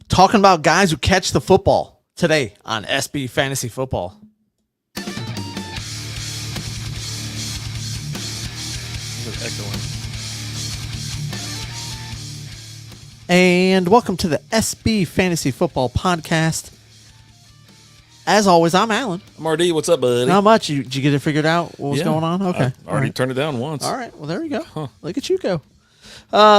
talking about guys who catch the football today on SB Fantasy Football. And welcome to the SB Fantasy Football Podcast. As always, I'm Alan. I'm RD. What's up, buddy? Not much. Did you get it figured out? What was going on? Okay. I already turned it down once. All right. Well, there you go. Look at you go.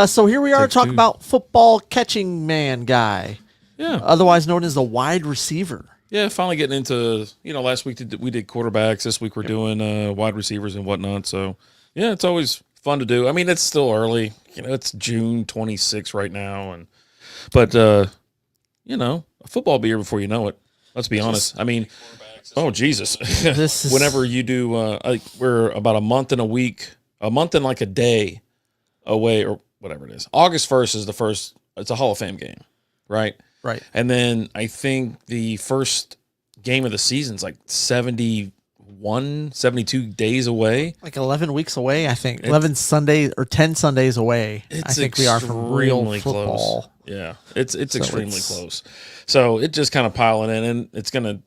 So here we are talking about football catching man guy. Yeah. Otherwise known as the wide receiver. Yeah, finally getting into, last week we did quarterbacks. This week we're doing wide receivers and whatnot. So, yeah, it's always fun to do. I mean, it's still early. It's June 26th right now. But a football will be here before you know it. Let's be honest. I mean, oh, Jesus. Whenever you do, we're about a month and like a day away or whatever it is. August 1st is the first, it's a Hall of Fame game, right? Right. And then I think the first game of the season's like 71, 72 days away. Like 11 weeks away, I think. 11 Sundays or 10 Sundays away. I think we are from real football. Close. Yeah, it's extremely close. So it just kind of piling in, and it's going to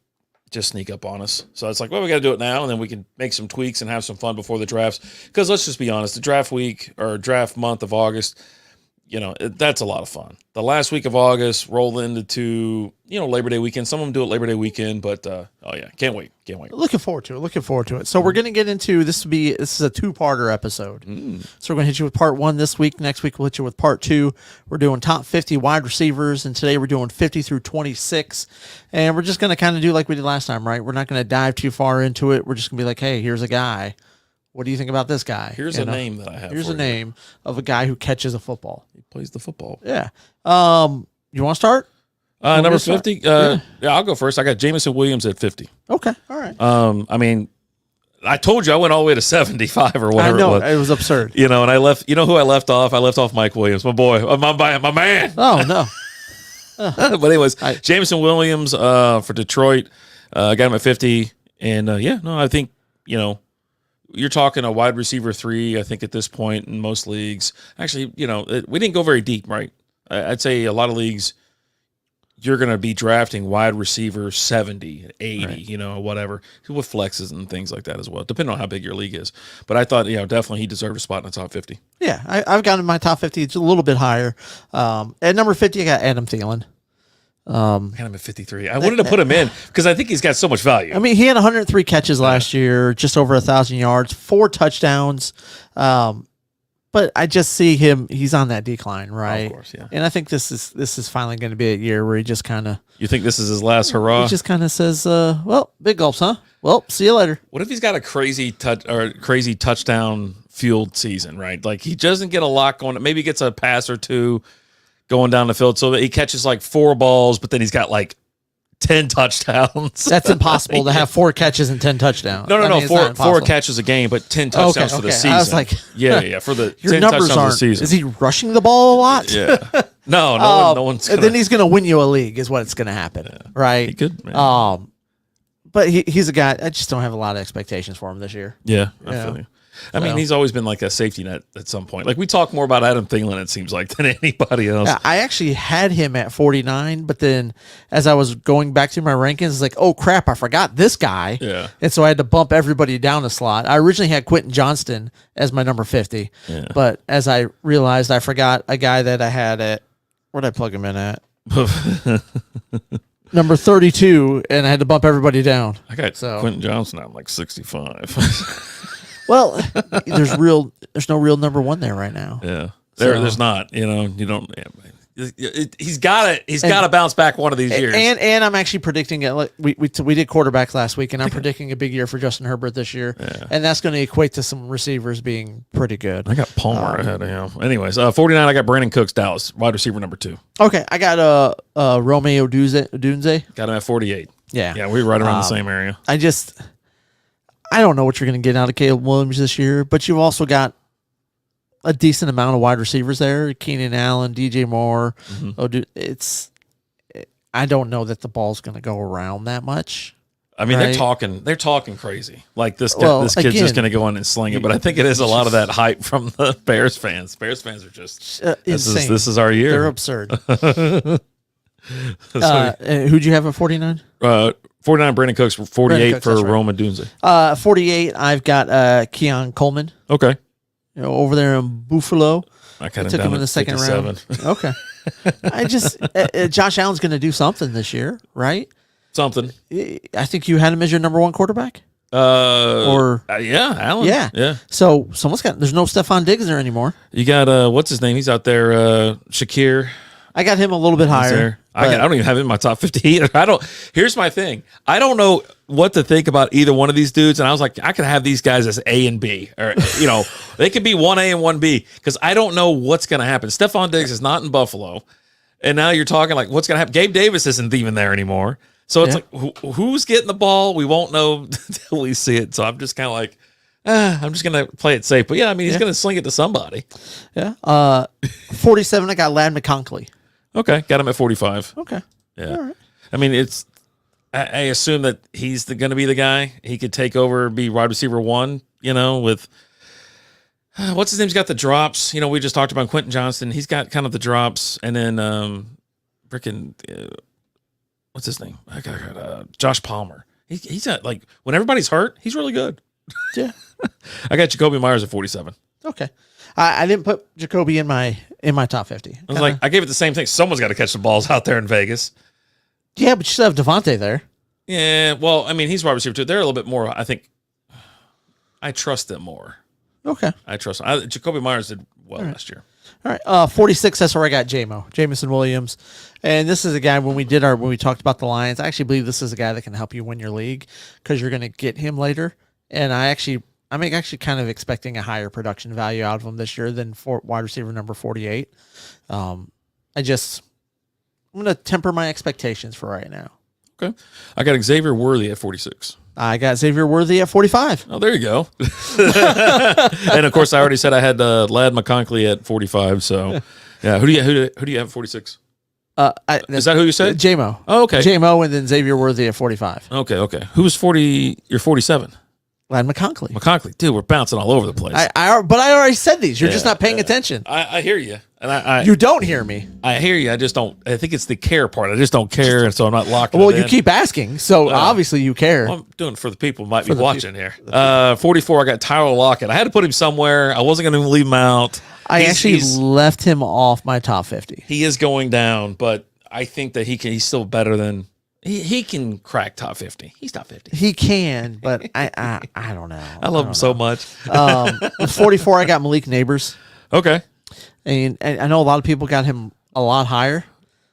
just sneak up on us. So it's like, well, we got to do it now, and then we can make some tweaks and have some fun before the drafts. Because let's just be honest, the draft week or draft month of August, that's a lot of fun. The last week of August roll into Labor Day weekend. Some of them do it Labor Day weekend, but can't wait. Looking forward to it. So we're going to get into this is a two-parter episode. So we're going to hit you with part 1 this week. Next week we'll hit you with part 2. We're doing top 50 wide receivers, and today we're doing 50 through 26. And we're just going to kind of do like we did last time, right? We're not going to dive too far into it. We're just going to be like, hey, here's a guy. What do you think about this guy? Here's a name that I have. Here's a name of a guy who catches a football. He plays the football. Yeah. You want to start? Number 50? Yeah, I'll go first. I got Jameson Williams at 50. Okay. All right. I mean, I told you I went all the way to 75 or whatever I know, it was. it was absurd. And I left, who I left off? I left off Mike Williams, my boy, my man. Oh, no. But anyways, Jameson Williams for Detroit, got him at 50. And I think, you're talking a wide receiver 3, I think, at this point in most leagues. Actually, we didn't go very deep, right? I'd say a lot of leagues, you're going to be drafting wide receiver 70, 80, right. Whatever, with flexes and things like that as well, depending on how big your league is. But I thought, definitely he deserved a spot in the top 50. Yeah, I've got him in my top 50. It's a little bit higher. At number 50, I got Adam Thielen. I got him at 53. I wanted to put him in because I think he's got so much value. I mean, he had 103 catches last year, just over 1,000 yards, 4 touchdowns. But I just see him; he's on that decline, right? Of course, yeah. And I think this is finally going to be a year where he just kind of. You think this is his last hurrah? He just kind of says, "Well, big gulps, huh? Well, see you later." What if he's got a crazy touchdown fueled season, right? Like he doesn't get a lot going. Maybe he gets a pass or two going down the field, so that he catches like 4 balls, but then he's got like 10 touchdowns. That's impossible to have 4 catches and 10 touchdowns. No. 4 catches a game, but 10 touchdowns for the season. I was like, yeah, for the your 10 numbers touchdowns aren't. for the season. Is he rushing the ball a lot? Yeah. No one's. And then he's going to win you a league, is what's going to happen, right? He could. Man. But he's a guy. I just don't have a lot of expectations for him this year. Yeah, I feel you. I mean, he's always been like a safety net at some point. Like we talk more about Adam Thielen, it seems like, than anybody else. Yeah, I actually had him at 49, but then as I was going back to my rankings, it's like, oh crap, I forgot this guy. Yeah. And so I had to bump everybody down a slot. I originally had Quentin Johnston as my number 50, but as I realized, I forgot a guy that I had at, where'd I plug him in at? Number 32, and I had to bump everybody down. I got Quentin Johnson. I'm like 65. Well, there's no real number 1 there right now. Yeah, there's not. You don't. He's got to bounce back one of these years. And I'm actually predicting it. Like we did quarterback last week, and I'm predicting a big year for Justin Herbert this year, and that's going to equate to some receivers being pretty good. I got Palmer ahead of him. Anyways, 49. I got Brandon Cooks, Dallas, wide receiver number 2. Okay, I got Romeo Odunze. Got him at 48. Yeah, we're right around the same area. I don't know what you're going to get out of Caleb Williams this year, but you've also got a decent amount of wide receivers there. Keenan Allen, DJ Moore. I don't know that the ball's going to go around that much. I mean, they're talking crazy. Like this kid's just going to go in and sling it. But I think it is a lot of that hype from the Bears fans. Bears fans are just insane. This is our year. They're absurd. Who'd you have at 49? 49 Brandon Cooks, 48 Brandon Cooks, for that's right. Roman Dunze. 48, I've got Keon Coleman, Okay. over there in Buffalo. I kind of Took him in the second round. Okay. I just Josh Allen's going to do something this year, right? Something. I think you had him as your number one quarterback. Or yeah, Allen. Yeah. So there's no Stephon Diggs there anymore. You got what's his name? He's out there. Shakir. I got him a little bit higher. There. I don't even have him in my top 50 either. Here's my thing. I don't know what to think about either one of these dudes. And I was like, I could have these guys as A and B, or they could be 1A and 1B, because I don't know what's going to happen. Stephon Diggs is not in Buffalo, and now you're talking like what's going to happen. Gabe Davis isn't even there anymore. So it's like, who's getting the ball? We won't know until we see it. So I'm just kind of like, I'm just going to play it safe. But yeah, I mean, he's going to sling it to somebody. Yeah. 47, I got Ladd McConkey. Okay, got him at 45. Okay. Yeah. All right. I mean, I assume that he's going to be the guy. He could take over, be wide receiver 1, with what's his name? He's got the drops. We just talked about Quentin Johnston. He's got kind of the drops. And then what's his name? I got Josh Palmer. He's got, like, when everybody's hurt, he's really good. Yeah. I got Jacoby Myers at 47. Okay. I didn't put Jacoby in my top 50. I was like, I gave it the same thing. Someone's got to catch the balls out there in Vegas. Yeah, but you still have Devontae there. Yeah, well, I mean, he's wide receiver 2. They're a little bit more, I think, I trust them more. Okay. I trust them. Jacoby Myers did well last year. All right. 46, that's where I got Jameson Williams. And this is a guy, when we talked about the Lions, I actually believe this is a guy that can help you win your league, because you're going to get him later. And I'm actually kind of expecting a higher production value out of him this year than wide receiver number 48. I'm going to temper my expectations for right now. Okay. I got Xavier Worthy at 46. I got Xavier Worthy at 45. Oh, there you go. And of course, I already said I had Ladd McConkey at 45. So, yeah. Who do you have at 46? Is that who you said? J-Mo. Oh, okay. J-Mo, and then Xavier Worthy at 45. Okay. Who's 40? You're 47. Ladd McConkey. McConkey. Dude, we're bouncing all over the place. But I already said these. You're just not paying attention. I hear you. And you don't hear me. I hear you. I just don't. I think it's the care part. I just don't care, and so I'm not locking. Well, it you in. keep asking, so obviously you care. Well, I'm doing it for the people who might be watching here. 44. I got Tyler Lockett. I had to put him somewhere. I wasn't going to leave him out. I actually left him off my top 50. He is going down, but I think that he's still better than. He can crack top 50. He's top 50. He can, but I don't know. I love him so much. 44, I got Malik Neighbors. Okay. And I know a lot of people got him a lot higher.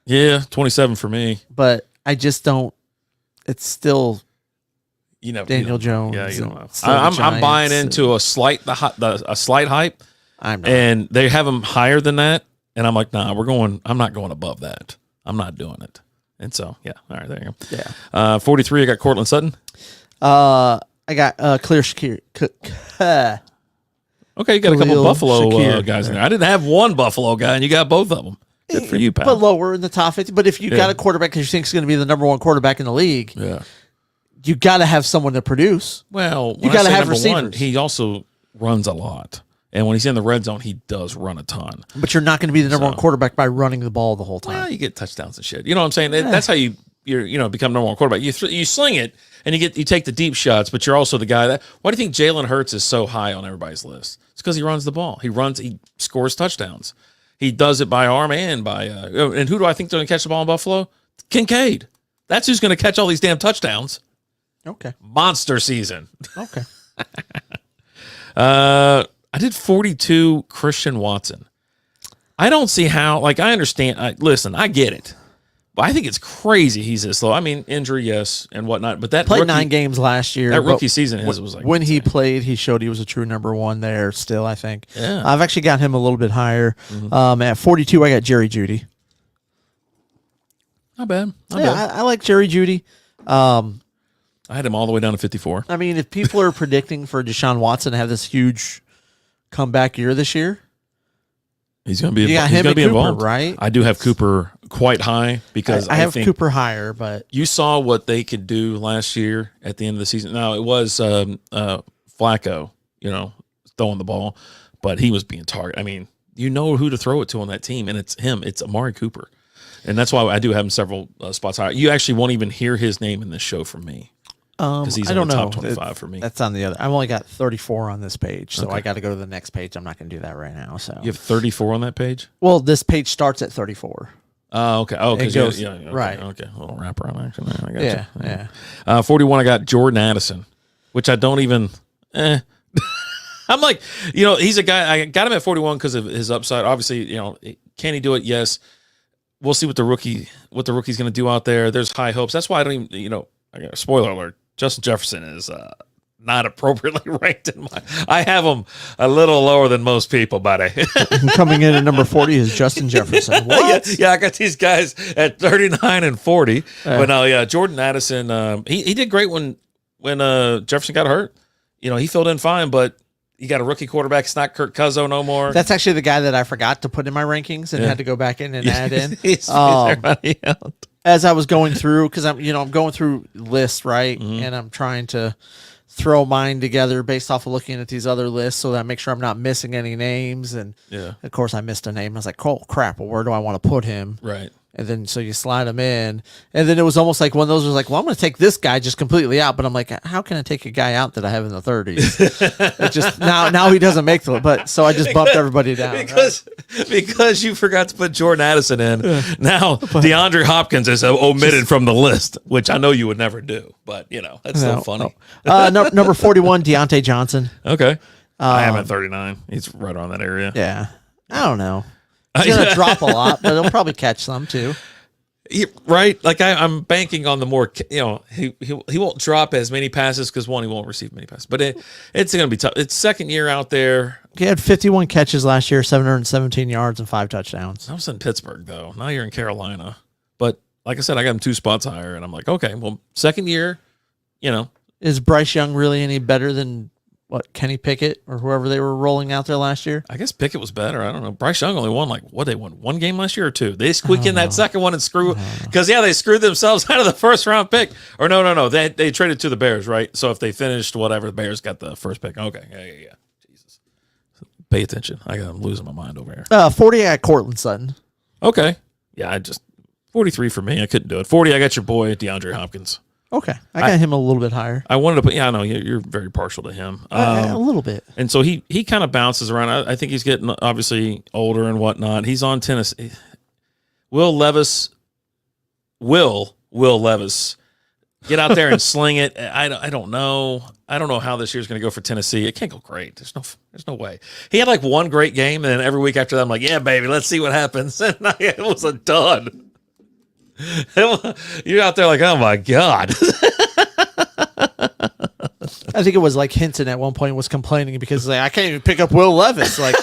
Yeah, 27 for me. But I just don't. It's still Daniel Jones. Yeah, you don't know. I'm buying into a slight hype. I'm not. And they have him higher than that. And I'm like, nah, I'm not going above that. I'm not doing it. And so, yeah. All right, there you go. Yeah. 43, I got Cortland Sutton. I got Clear Shakir. Okay, you got a couple Khalil Buffalo Shakir. guys in there. I didn't have one Buffalo guy, and you got both of them. Good for you, pal. But lower in the top 50. But if you got a quarterback because you think is going to be the number one quarterback in the league, you got to have someone to produce. Well, you got to have receivers. He also runs a lot. And when he's in the red zone, he does run a ton. But you're not going to be the number one quarterback by running the ball the whole time. Well, you get touchdowns and shit. You know what I'm saying? That's how you become number one quarterback. You sling it and you take the deep shots, but you're also the guy that. Why do you think Jalen Hurts is so high on everybody's list? It's because he runs the ball. He scores touchdowns. He does it by arm and by. And who do I think is going to catch the ball in Buffalo? Kincaid. That's who's going to catch all these damn touchdowns. Okay. Monster season. Okay. I did 42 Christian Watson. I don't see how, I understand. Listen, I get it. But I think it's crazy he's this low. I mean, injury, yes, and whatnot. But that played 9 games last year. That rookie season was when he played, he showed he was a true number one there still, I think. Yeah. I've actually got him a little bit higher. At 42, I got Jerry Jeudy. Not bad. I like Jerry Jeudy. I had him all the way down to 54. I mean, if people are predicting for Deshaun Watson to have this huge comeback year this year, he's going to be. You got him and Cooper, involved, right? I do have Cooper quite high because I have Cooper higher, but you saw what they could do last year at the end of the season. Now it was Flacco, throwing the ball, but he was being targeted. I mean, you know who to throw it to on that team, and it's him. It's Amari Cooper. And that's why I do have him several spots higher. You actually won't even hear his name in this show from me. Because he's I in don't the know. top 25 for me. That's on the other. I've only got 34 on this page, so I got to go to the next page. I'm not going to do that right now. So You have 34 on that page? well, this page starts at 34. Oh, okay. Oh, because goes- okay, right. Okay, a little wraparound action there. I got Yeah, you. yeah. 41, I got Jordan Addison, which I don't even. I'm like, he's a guy. I got him at 41 because of his upside. Obviously, can he do it? Yes. We'll see what the rookie's going to do out there. There's high hopes. That's why I don't even. I got spoiler alert. Justin Jefferson is not appropriately ranked in my. I have him a little lower than most people, buddy. Coming in at number 40 is Justin Jefferson. What? Yeah, I got these guys at 39 and 40. But no, yeah, Jordan Addison, he did great when Jefferson got hurt. He filled in fine, but you got a rookie quarterback. It's not Kirk Cuzzo no more. That's actually the guy that I forgot to put in my rankings and had to go back in and add in. He's everybody out. As I was going through, because I'm going through lists, right, and I'm trying to throw mine together based off of looking at these other lists, so that I make sure I'm not missing any names. And of course, I missed a name. I was like, "Oh crap! Well, where do I want to put him?" Right. And then so you slide him in, and then it was almost like one of those was like, "Well, I'm going to take this guy just completely out," but I'm like, "How can I take a guy out that I have in the 30s?" It just now he doesn't make the. But so I just bumped everybody down because you forgot to put Jordan Addison in. Now DeAndre Hopkins is omitted from the list, which I know you would never do, but that's so funny. Number 41, Deontay Johnson. Okay, I have him at 39. He's right around that area. Yeah, I don't know. He's gonna drop a lot, but he'll probably catch some too. Right, like I'm banking on the more. He won't drop as many passes because one, he won't receive many passes. But it's going to be tough. It's second year out there. He had 51 catches last year, 717 yards, and 5 touchdowns. I was in Pittsburgh though. Now you're in Carolina. But like I said, I got him 2 spots higher, and I'm like, okay, well, second year. Is Bryce Young really any better than Kenny Pickett or whoever they were rolling out there last year? I guess Pickett was better. I don't know. Bryce Young only won they won 1 game last year or 2. They squeak in that second one and screw because they screwed themselves out of the first round pick. Or no. They traded to the Bears, right? So if they finished whatever, the Bears got the first pick. Okay, yeah. Jesus, pay attention. I'm losing my mind over here. 40 at Cortland Sutton. Okay, yeah. 43 for me. I couldn't do it. 40. I got your boy DeAndre Hopkins. Okay, I got him a little bit higher. I wanted to put. Yeah, I know you're very partial to him. A little bit. And so he kind of bounces around. I think he's getting obviously older and whatnot. He's on Tennessee. Will Levis, get out there and sling it. I don't know. I don't know how this year's going to go for Tennessee. It can't go great. There's no way. He had like one great game, and then every week after that, I'm like, yeah, baby, let's see what happens. And it was a dud. You're out there like, oh my God. I think it was like Hinton at one point was complaining because I can't even pick up Will Levis. Like,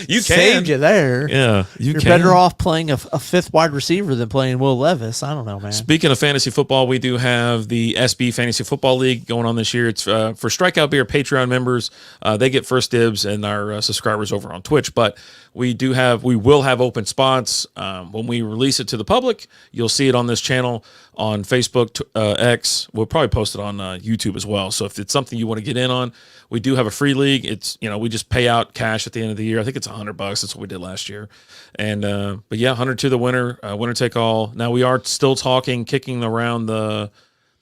you saved you there. Yeah, you're better off playing a fifth wide receiver than playing Will Levis. I don't know, man. Speaking of fantasy football, we do have the SB Fantasy Football League going on this year. It's for Strikeout Beer Patreon members. They get first dibs, and our subscribers over on Twitch. But we will have open spots when we release it to the public. You'll see it on this channel on Facebook, X. We'll probably post it on YouTube as well. So if it's something you want to get in on, we do have a free league. It's we just pay out cash at the end of the year. I think it's $100. That's what we did last year. And but yeah, 100 to the winner, winner take all. Now we are still kicking around the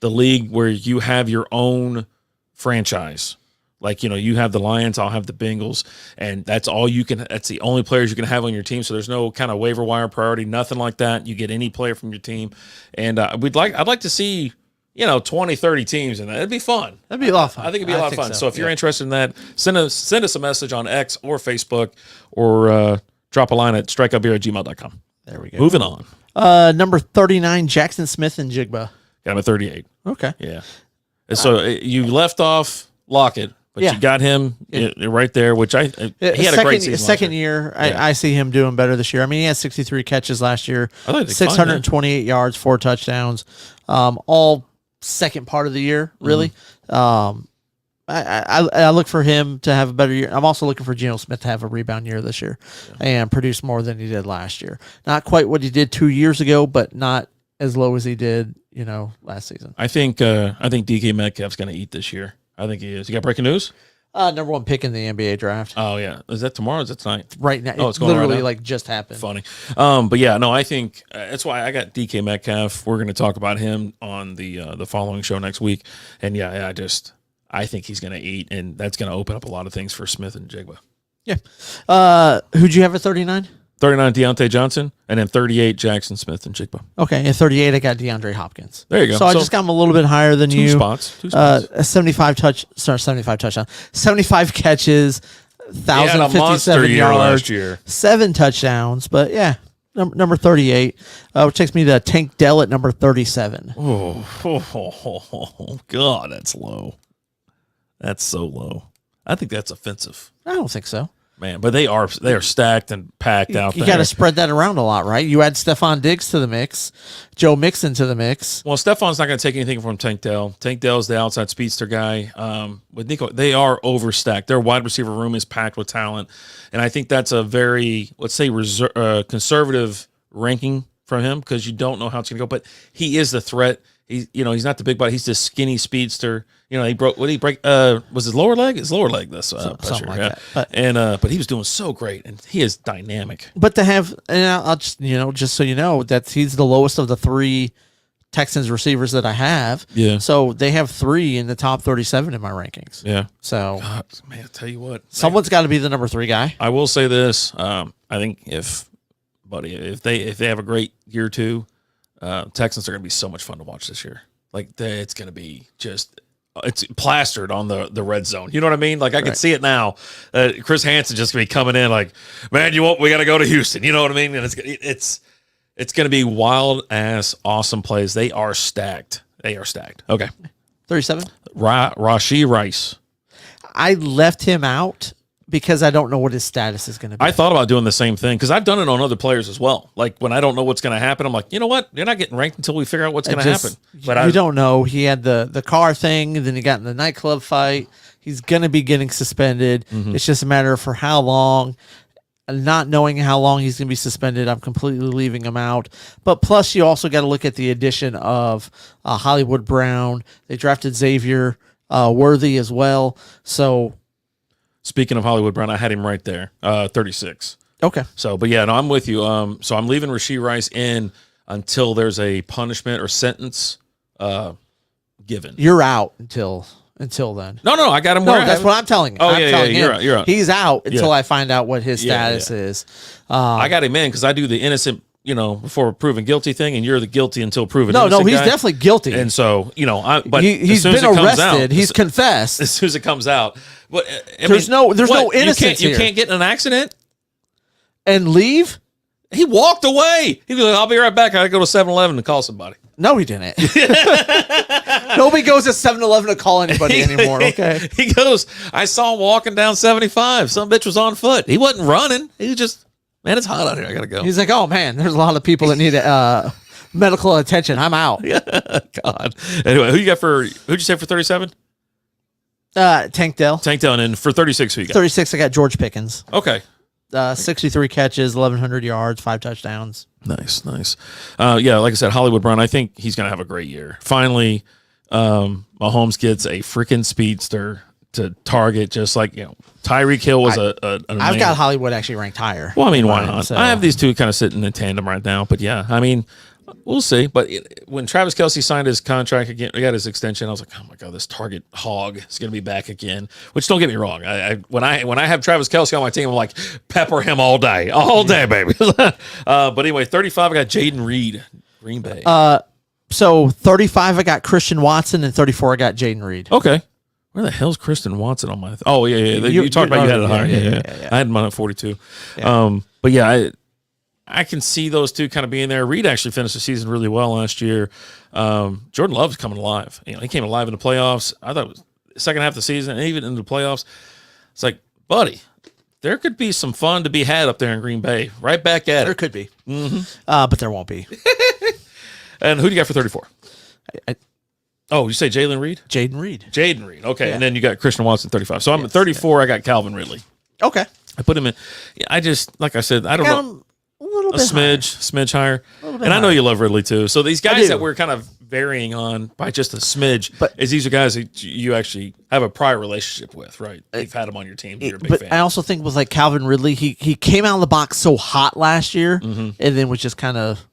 league where you have your own franchise. Like, you have the Lions, I'll have the Bengals, and that's the only players you can have on your team. So there's no kind of waiver wire priority, nothing like that. You get any player from your team. And I'd like to see, 20, 30 teams in that. It'd be fun. That'd be a lot of fun. I think it'd be a lot of fun. So if you're interested in that, send us a message on X or Facebook, or drop a line at strikeoutbeer@gmail.com. There we go. Moving on. Number 39, Jackson Smith and Jigba. Got him at 38. Okay. Yeah. And so you left off Lockett. But you got him right there, which he had a great season. Second year, I see him doing better this year. I mean, he had 63 catches last year, 628 yards, 4 touchdowns, all second part of the year, really. I look for him to have a better year. I'm also looking for Geno Smith to have a rebound year this year and produce more than he did last year. Not quite what he did 2 years ago, but not as low as he did, last season. I think DK Metcalf's going to eat this year. I think he is. You got breaking news? Number one pick in the NBA draft Oh yeah, is that tomorrow? Or is that tonight? right now. Oh, it's going right literally now? like just happened. Funny. But yeah, no, I think that's why I got DK Metcalf. We're going to talk about him on the following show next week. And yeah, I think he's going to eat, and that's going to open up a lot of things for Smith and Jigba. Yeah. Who'd you have at 39? 39 Deontay Johnson, and then 38 Jackson Smith and Jigba. Okay, at 38, I got DeAndre Hopkins. There you go. So I just got him a little bit higher than two you. spots. Two spots. A 75 touchdown, 75 catches, He had a monster 1,057 year yards, last year. 7 touchdowns. But yeah, number 38, which takes me to Tank Dell at number 37. Oh, God, that's low. That's so low. I think that's offensive, I don't think so. man. But they are stacked and packed out You there. got to spread that around a lot, right? You add Stephon Diggs to the mix, Joe Mixon to the mix. Well, Stefan's not going to take anything from Tank Dell. Tank Dell's the outside speedster guy. With Nico, they are overstacked. Their wide receiver room is packed with talent, and I think that's a very, let's say, conservative ranking from him because you don't know how it's going to go. But he is the threat. He's not the big body. He's this skinny speedster. He broke. What did he break? Was his lower leg? His lower leg. This Something like yeah. that. But he was doing so great, and he is dynamic. But to have, and I'll just, just so you know, that he's the lowest of the 3 Texans receivers that I have. Yeah. So they have 3 in the top 37 in my rankings. Yeah. So God, man, I tell you what, someone's got to be the number 3 guy. I will say this. I think if they have a great year 2, Texans are going to be so much fun to watch this year. It's going to be it's plastered on the red zone. You know what I mean? I can see it now. Chris Hansen just going to be coming in man, we got to go to Houston. You know what I mean? And it's going to be wild ass awesome plays. They are stacked. Okay. 37. Rashee Rice. I left him out because I don't know what his status is going to be. I thought about doing the same thing because I've done it on other players as well. When I don't know what's going to happen, I'm like, you know what? You're not getting ranked until we figure out what's going to happen. But you don't know. He had the car thing, then he got in the nightclub fight. He's going to be getting suspended. Mm-hmm. It's just a matter of for how long. Not knowing how long he's going to be suspended, I'm completely leaving him out. But plus, you also got to look at the addition of Hollywood Brown. They drafted Xavier Worthy as well. So, speaking of Hollywood Brown, I had him right there, 36. okay. So, but yeah, no, I'm with you. So I'm leaving Rashee Rice in until there's a punishment or sentence given. You're out until then. No, I got him. No, that's what I'm telling you. Oh, I'm telling him you're out. He's out until Yeah. I find out what his status is. I got him in because I do the innocent, before proven guilty thing, and you're the guilty until proven No, innocent he's guy. definitely guilty. And so, but he's as soon as been it comes arrested. out, He's confessed. as soon as it comes out, but There's no innocence You here. can't get in an accident. And leave? He walked away. He was like, I'll be right back. I got to go to 7-Eleven to call somebody. No, he didn't. Nobody goes to 7-Eleven to call anybody anymore, okay? He goes, I saw him walking down 75. Some bitch was on foot. He wasn't running. He was just, man, it's hot out here. I got to go. He's like, oh, man, there's a lot of people that need medical attention. I'm out. God. Anyway, who'd you say for 37? Tank Dell. Tank Dell. And for 36, who you got? 36, I got George Pickens. Okay. 63 catches, 1,100 yards, 5 touchdowns. Nice. Yeah, like I said, Hollywood Brown, I think he's going to have a great year. Finally, Mahomes gets a freaking speedster to target, just like, Tyreek Hill was I've got Hollywood actually ranked higher. Well, I mean, why not? So. I have these two kind of sitting in tandem right now, but yeah, I mean, we'll see. But when Travis Kelce signed his contract again, he got his extension, I was like, oh my God, this target hog is going to be back again. Which, don't get me wrong, when I have Travis Kelce on my team, I'm like, pepper him all day, baby. But anyway, 35, I got Jaden Reed, Green Bay. So 35, I got Christian Watson, and 34, I got Jaden Reed. Okay. Where the hell's Kristen Watson on my? Oh yeah. You talked about you had it higher. Yeah. I had mine at 42. Yeah. But yeah, I can see those two kind of being there. Reed actually finished the season really well last year. Jordan Love's coming alive. He came alive in the playoffs. I thought it was the second half of the season, and even in the playoffs. It's like, buddy, there could be some fun to be had up there in Green Bay. Right back at There it. could be. But there won't be. And who do you got for 34? Oh, you say Jalen Reed? Jaden Reed. Jaden Reed. Okay, Yeah. and then you got Christian Watson 35. So I'm at 34. I got Calvin Ridley. Okay. I put him in. I just, like I said, I don't Got know. him a little A bit higher. smidge higher. bit And I know higher. you love Ridley too. So these guys do. that we're kind of varying on by just a smidge. But- is these are guys that you actually have a prior relationship with, right? You've had them on your team. You're a big But fan. I also think with like Calvin Ridley, he came out of the box so hot last year, and then was just kind of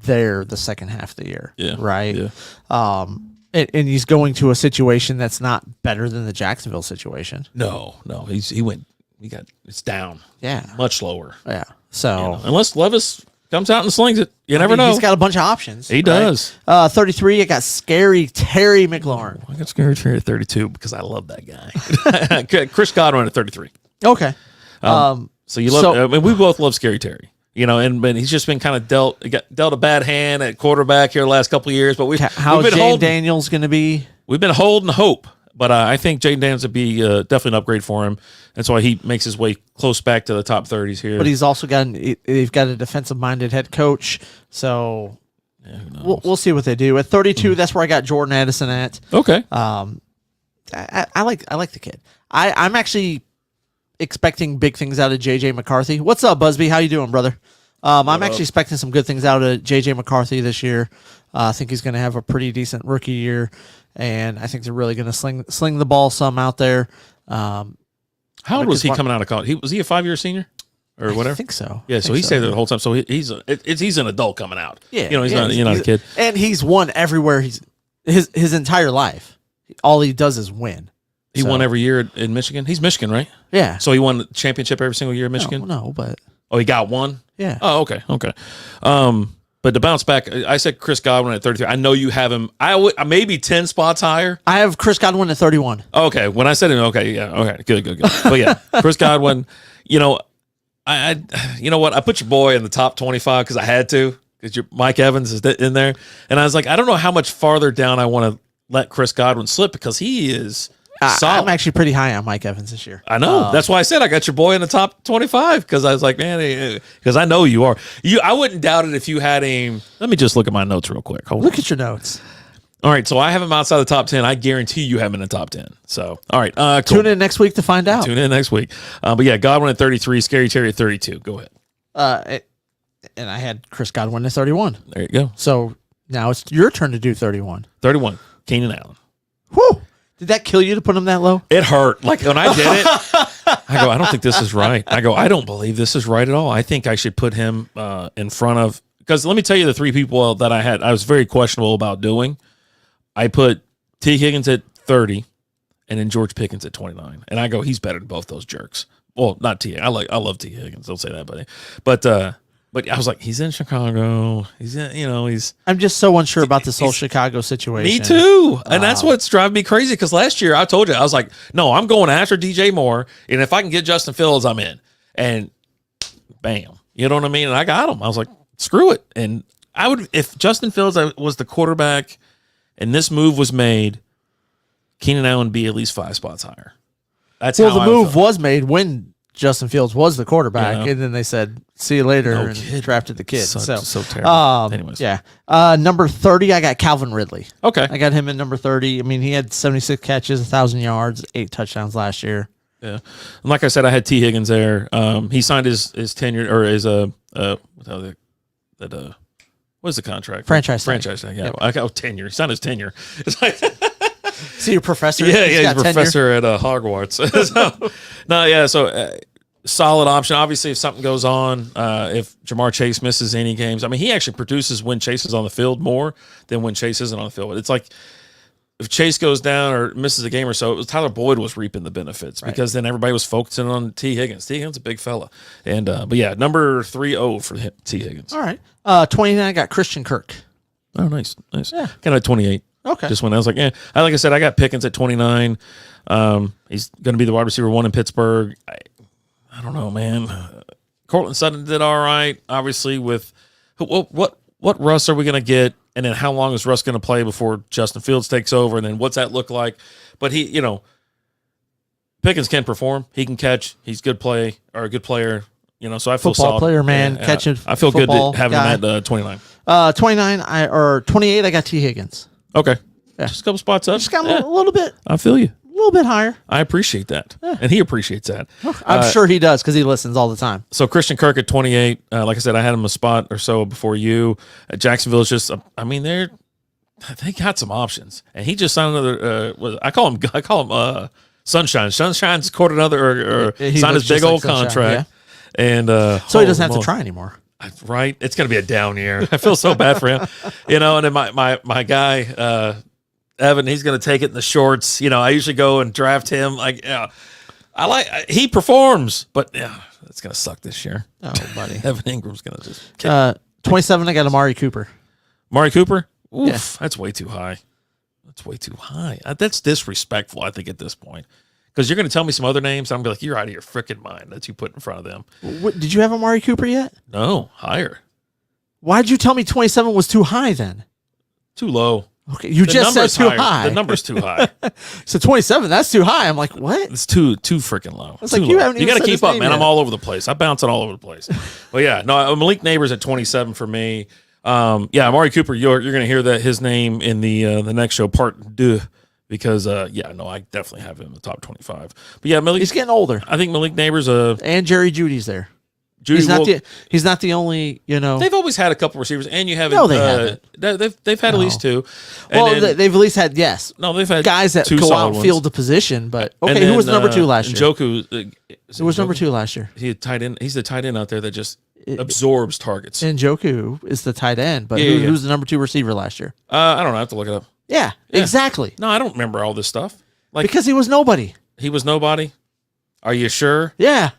there the second half of the year. Yeah. Right. Yeah. And he's going to a situation that's not better than the Jacksonville situation. No, it's down. Yeah. Much lower. Yeah. So Unless Levis comes out and slings it. You never know. He's got a bunch of options. He does. 33. I got Scary Terry McLaurin. I got Scary Terry at 32 because I love that guy. Chris Godwin at 33. Okay. So you love. I mean, we both love Scary Terry. But he's just been kind of dealt a bad hand at quarterback here the last couple of years. But How we've been Jane Daniels going to be? We've been holding hope. But I think Jaden Daniels would be definitely an upgrade for him. That's why he makes his way close back to the top 30s here. But he's also they've got a defensive-minded head coach. So we'll see what they do. At 32, that's where I got Jordan Addison at. Okay. I like the kid. I'm actually expecting big things out of JJ McCarthy. What's up, Busby? How you doing, brother? I'm actually expecting some good things out of JJ McCarthy this year. I think he's going to have a pretty decent rookie year, and I think they're really going to sling the ball some out there. How old was he coming out of college? Was he a 5-year senior or whatever? I think so. Yeah, so he stayed there the whole time. So he's an adult coming out. Yeah, he's not a kid. And he's won everywhere. His entire life. All he does is win. He won every year in Michigan. He's Michigan, right? Yeah. So he won the championship every single year in Michigan? No, but Oh, he got one? yeah. Oh, okay. But to bounce back, I said Chris Godwin at 33. I know you have him. I maybe 10 spots higher. I have Chris Godwin at 31. Okay. When I said him, okay, yeah, okay, good. But yeah, Chris Godwin, I you know what? I put your boy in the top 25 because I had to, because Mike Evans is in there. And I was like, I don't know how much farther down I want to let Chris Godwin slip because he is solid. I'm actually pretty high on Mike Evans this year. I know. That's why I said I got your boy in the top 25 because I was like, man, because I know you are. I wouldn't doubt it if you had him. Let me just look at my notes real quick. Hold on. Look at your notes. All right, so I have him outside the top 10. I guarantee you have him in the top 10. So, all right. Cool. Tune in next week to find out. Tune in next week. But yeah, Godwin at 33, Scary Terry at 32. Go ahead. And I had Chris Godwin at 31. There you go. So now it's your turn to do 31. 31, Keenan Allen. Whew. Did that kill you to put him that low? It hurt. Like when I did it, I go, I don't think this is right. I go, I don't believe this is right at all. I think I should put him in front of, because let me tell you the three people that I was very questionable about doing. I put T. Higgins at 30 and then George Pickens at 29. And I go, he's better than both those jerks. Well, not T. I love T. Higgins. Don't say that, buddy. But I was like, he's in Chicago. He's in, I'm just so unsure about this whole Chicago situation. Me too. And that's what's driving me crazy because last year I told you, I was like, no, I'm going after DJ Moore. And if I can get Justin Fields, I'm in. And bam. You know what I mean? And I got him. I was like, screw it. And I would, if Justin Fields was the quarterback and this move was made, Keenan Allen would be at least 5 spots higher. That's well, how the move was made when Justin Fields was the quarterback, and then they said, see you later, and drafted the kid. So terrible. Anyways. Yeah. Number 30, I got Calvin Ridley. Okay. I got him at number 30. I mean, he had 76 catches, 1,000 yards, 8 touchdowns last year. Yeah. And like I said, I had T. Higgins there. He signed his tenure, or his, what is the contract? Franchise tag. Yeah. Yep. I got tenure. He signed his tenure. It's like, See your professor? yeah, he's a professor at Hogwarts. So solid option. Obviously, if something goes on, if Jamar Chase misses any games, I mean, he actually produces when Chase is on the field more than when Chase isn't on the field. It's like if Chase goes down or misses a game or so, it was Tyler Boyd was reaping the benefits because then everybody was focusing on T. Higgins. T. Higgins is a big fella. And but yeah, number 30 for T. Higgins. All right. 29, I got Christian Kirk. Oh, nice. Yeah. Kind of 28. Okay. Just when I was like, like I said, I got Pickens at 29. He's going to be the wide receiver 1 in Pittsburgh. I don't know, man. Cortland Sutton did all right. Obviously, with what Russ are we going to get, and then how long is Russ going to play before Justin Fields takes over, and then what's that look like? But Pickens can perform. He can catch. He's a good player. So I feel football solid. player, man. Catching. I feel good football having guy. him at 29. 29 or 28, I got T. Higgins. Okay. Yeah. Just a couple spots up. Just got a little bit higher. I appreciate that. And he appreciates that. I'm sure he does because he listens all the time. So Christian Kirk at 28. Like I said, I had him a spot or so before you. Jacksonville is just, they got some options, and he just signed another. I call him Sunshine. Sunshine's caught another or He signed looks his big just like old Sunshine, contract, and So he doesn't have to try anymore. Right? It's going to be a down year. I feel so bad for him, And then my guy Evan, he's going to take it in the shorts. I usually go and draft him. Like, he performs, but it's going to suck this year. Oh, buddy. Evan Ingram's going to just 27. I got Amari Cooper. Amari Cooper. Oof, Yeah. that's way too high. That's way too high. That's disrespectful, I think, at this point. Because you're going to tell me some other names, I'm going to be like, you're out of your freaking mind that you put in front of them. Did you have Amari Cooper yet? No, higher. Why'd you tell me 27 was too high then? Too low. Okay, you just said too high. The number's too high. So 27, that's too high. I'm like, what? It's too freaking low. It's Too like you low. haven't even got to said keep his up, name man. yet. I'm all over the place. I'm bouncing all over the place. But yeah, no, Malik Neighbors at 27 for me. Amari Cooper, you're going to hear that his name in the next show, part 2. Because I definitely have him in the top 25. But yeah, Malik, He's getting older. I think Malik Neighbors, And Jerry Judy's there. Judy He's not the only, They've always had a couple receivers, and you haven't. No, they haven't. They've had at least 2. They've at least had they've had guys that 2 go solid out ones. field the position. But And okay, then, who was number 2 last year? Njoku. Who was number 2 last year? He's the tight end out there that just absorbs targets. Njoku is the tight end, but Yeah, yeah. who's the number 2 receiver last year? I don't know. I have to look it up. Yeah, exactly. No, I don't remember all this stuff. Because he was nobody. He was nobody. Are you sure? Yeah.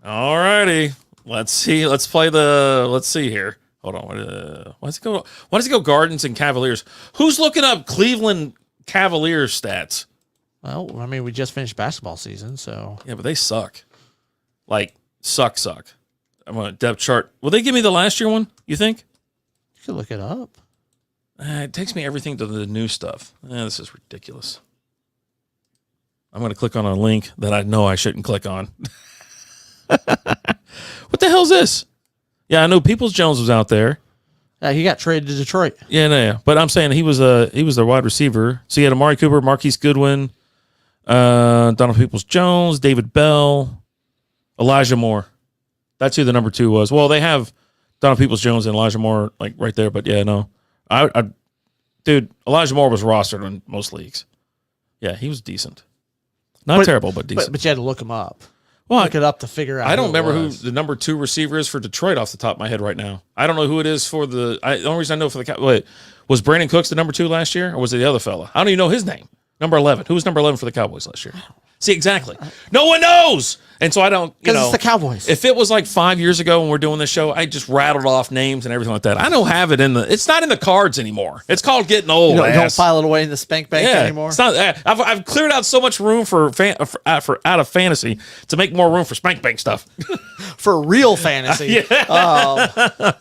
All righty. Let's see. Let's see here. Hold on. Why does it go Gardens and Cavaliers? Who's looking up Cleveland Cavaliers stats? Well, I mean, we just finished basketball season, so Yeah, but they suck. Like, suck. I'm on a depth chart. Will they give me the last year one, you think? you could look it up. It takes me everything to the new stuff. This is ridiculous. I'm going to click on a link that I know I shouldn't click on. What the hell is this? Yeah, I know Peoples-Jones was out there. He got traded to Detroit. Yeah. But I'm saying he was their wide receiver. So you had Amari Cooper, Marquise Goodwin, Donald Peoples-Jones, David Bell, Elijah Moore. That's who the number 2 was. Well, they have Donald Peoples-Jones and Elijah Moore like right there, but yeah, no. Dude, Elijah Moore was rostered in most leagues. Yeah, he was decent. Not terrible, but decent. But you had to look him up. Well, Look it up to figure out. I don't who it remember who was. the number 2 receiver is for Detroit off the top of my head right now. I don't know who it is for the only reason I know for the wait, was Brandon Cooks the number 2 last year, or was it the other fella? I don't even know his name. Number 11. Who was number 11 for the Cowboys last year? See, exactly. No one knows. And so I don't, Because it's the Cowboys. if it was like 5 years ago when we're doing this show, I just rattled off names and everything like that. I don't have it it's not in the cards anymore. It's called getting old. you don't ass. file it away in the spank bank anymore. It's not. I've cleared out so much room for out of fantasy to make more room for spank bank stuff. For real fantasy. All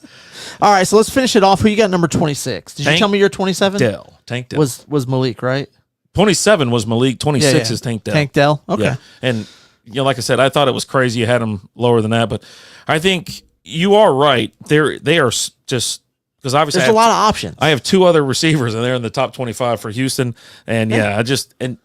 right, so let's finish it off. Who you got number 26? Did you tell me you're 27? Tank Dell. Was Malik, right? 27 was Malik. 26 is Tank Dell. Tank Dell. Okay. Yeah. And like I said, I thought it was crazy you had him lower than that, but I think you are right. They are just because obviously There's a lot of options. I have 2 other receivers and they're in the top 25 for Houston. And and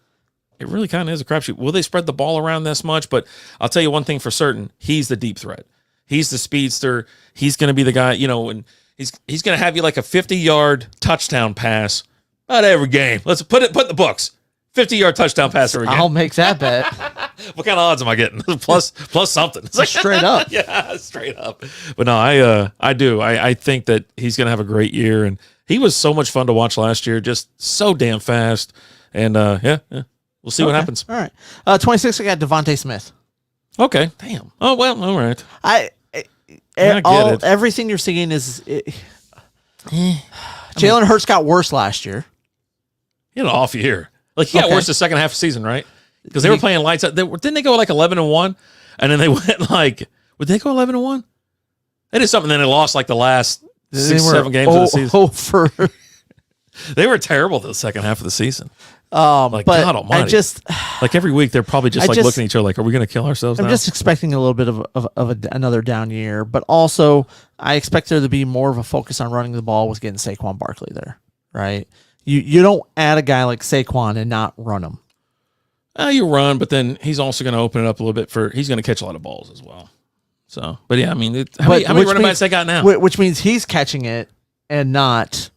it really kind of is a crapshoot. Will they spread the ball around this much? But I'll tell you one thing for certain: he's the deep threat. He's the speedster. He's going to be the guy. And he's going to have you like a 50-yard touchdown pass about every game. Let's put it in the books. 50-yard touchdown pass every game. I'll make that bet. What kind of odds am I getting? plus something. It's like, Straight up. Yeah, straight up. But no, I do. I think that he's going to have a great year, and he was so much fun to watch last year. Just so damn fast, and we'll see what happens. All right. 26, I got Devontae Smith. Okay. Damn. Oh well. All right. I get it. Everything you're seeing is Jalen Hurts got worse last year. He had an off year. Like he got Okay. worse the second half of the season, right? Because they were playing lights out. Didn't they go like 11-1, and then they went like? Would they go 11-1? They did something. Then they lost like the last 6-7 games of the season. They were terrible the second half of the season. But God Almighty! I just like every week they're probably just looking at each other like, "Are we going to kill ourselves?" I'm now? just expecting a little bit of another down year, but also I expect there to be more of a focus on running the ball with getting Saquon Barkley there, right? You don't add a guy like Saquon and not run him. You run, but then he's also going to open it up a little bit he's going to catch a lot of balls as well. So, but yeah, I mean, how many running backs they got now? Which means he's catching it and not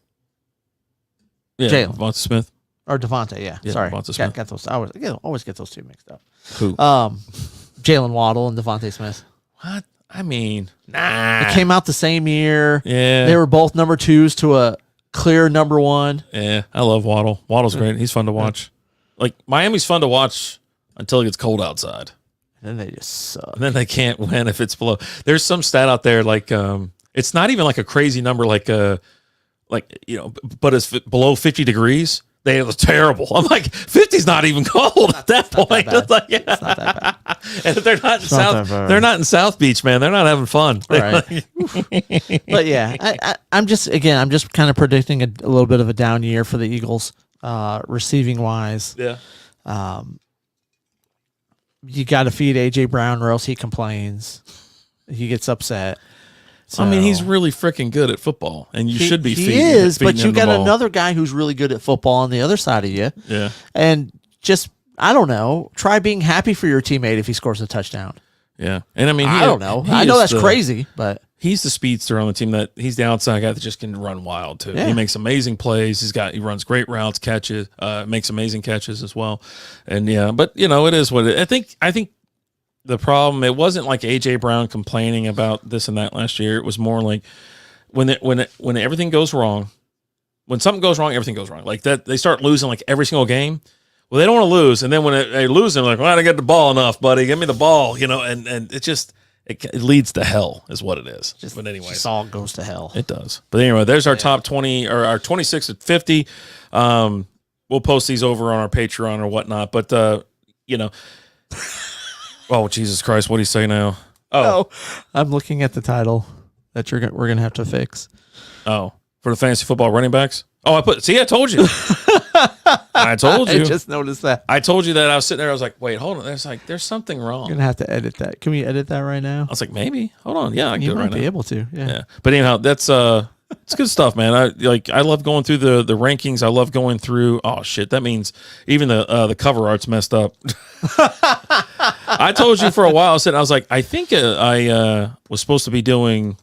Yeah, Jalen. Devonta Smith. Or Devontae, yeah. Yeah, Sorry. Devonta Smith. Got those. Always get those two mixed up. Who? Jalen Waddle and Devontae Smith. What? I mean, nah. They came out the same year. Yeah. They were both number 2s to a clear number 1. Yeah, I love Waddle. Waddle's great. He's fun to watch. Like, Miami's fun to watch until it gets cold outside. And then they just suck. And then they can't win if it's below. There's some stat out there, like, it's not even like a crazy number, like but it's below 50 degrees. They was terrible. I'm like, 50's not even cold at that point. That bad. It's like, yeah. It's not that bad. And if they're not in not South, that bad. they're not in South Beach, man. They're not having fun. Right. But yeah, I'm just kind of predicting a little bit of a down year for the Eagles, receiving wise. Yeah. You got to feed AJ Brown, or else he complains. He gets upset. I mean, he's So- really freaking good at football, and you should be He feeding, is, feeding but you him the got ball. another guy who's really good at football on the other side of you, Yeah. and just I don't know. Try being happy for your teammate if he scores a touchdown. Yeah. And I mean, I don't know. he I know is that's crazy, but He's the speedster on the team that he's the outside guy that just can run wild too. Yeah. He makes amazing plays. He runs great routes, catches, makes amazing catches as well. And yeah, but it is what I think the problem, it wasn't like AJ Brown complaining about this and that last year. It was more like when everything goes wrong, when something goes wrong, everything goes wrong. Like that, they start losing like every single game. Well, they don't want to lose, and then when they lose, they're like, "Well, I didn't get the ball enough, buddy. Give me the ball," and it just it leads to hell, is what it is. But anyway, just all goes to hell. it does. But anyway, there's our top 20 or our 26 at 50. We'll post these over on our Patreon or whatnot. But oh Jesus Christ, what do you say now? Oh, I'm looking at the title that we're gonna have to fix. Oh, for the fantasy football running backs. Oh, I told you. I told you. I just noticed that. I told you that. I was sitting there. I was like, wait, hold on. There's something wrong. You're gonna have to edit that. Can we edit that right now? I was like, maybe. Hold on. Yeah, I can You do it might right be now. able to. Yeah. Yeah. But anyhow, that's it's good stuff, man. I love going through the rankings. I love going through. Oh shit, that means even the cover art's messed up. I told you for a while. I was like, I think I was supposed to be doing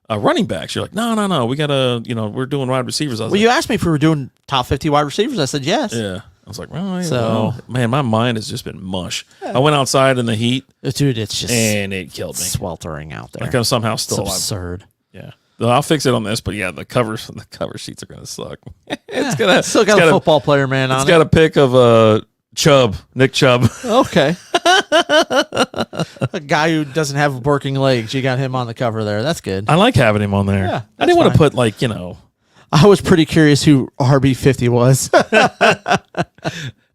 running backs. You're like, no. We gotta, we're doing wide receivers. I was Well, you asked me if we were doing top 50 wide receivers. I said yes. yeah. I was like, well, So- man, my mind has just been mush. I went outside in the heat Dude, it's just and it killed me. sweltering out there. Like I'm somehow It's still alive. absurd. Yeah. Well, I'll fix it on this, but yeah, the cover sheets are gonna suck. It's gonna Still got a football player, man, on It's got a pic of Nick Chubb. it. Okay. A guy who doesn't have working legs. You got him on the cover there. That's good. I like having him on there. Yeah, I that's didn't want to fine. put like I was pretty curious who RB50 was.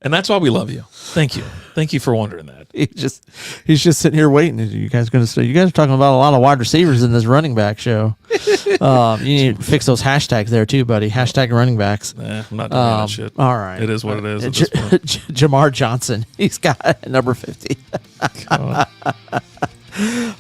and that's why we love you. Thank you for wondering that. He's just sitting here waiting. You guys going to say? You guys are talking about a lot of wide receivers in this running back show. You need to fix those hashtags there too, buddy. Hashtag running backs. Nah, I'm not doing that shit. All right, It is what it is at this point. Jamar Johnson. He's got number 50. God.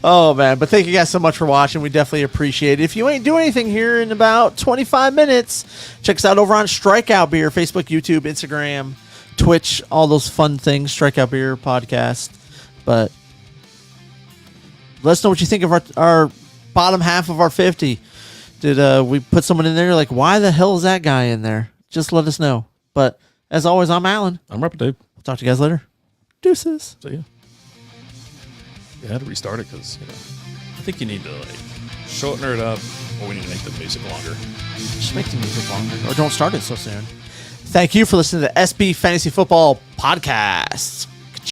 Oh man, but thank you guys so much for watching. We definitely appreciate it. If you ain't doing anything here in about 25 minutes, check us out over on Strikeout Beer, Facebook, YouTube, Instagram, Twitch, all those fun things. Strikeout Beer podcast. But let us know what you think of our bottom half of our 50. Did we put someone in there like, why the hell is that guy in there? Just let us know. But as always, I'm Alan. I'm Rapper Dude. We'll talk to you guys later. Deuces. So yeah. You had to restart it because I think you need to like shorten it up, or we need to make the music longer. Just make the music longer. Or don't start it so soon. Thank you for listening to the SB Fantasy Football Podcast.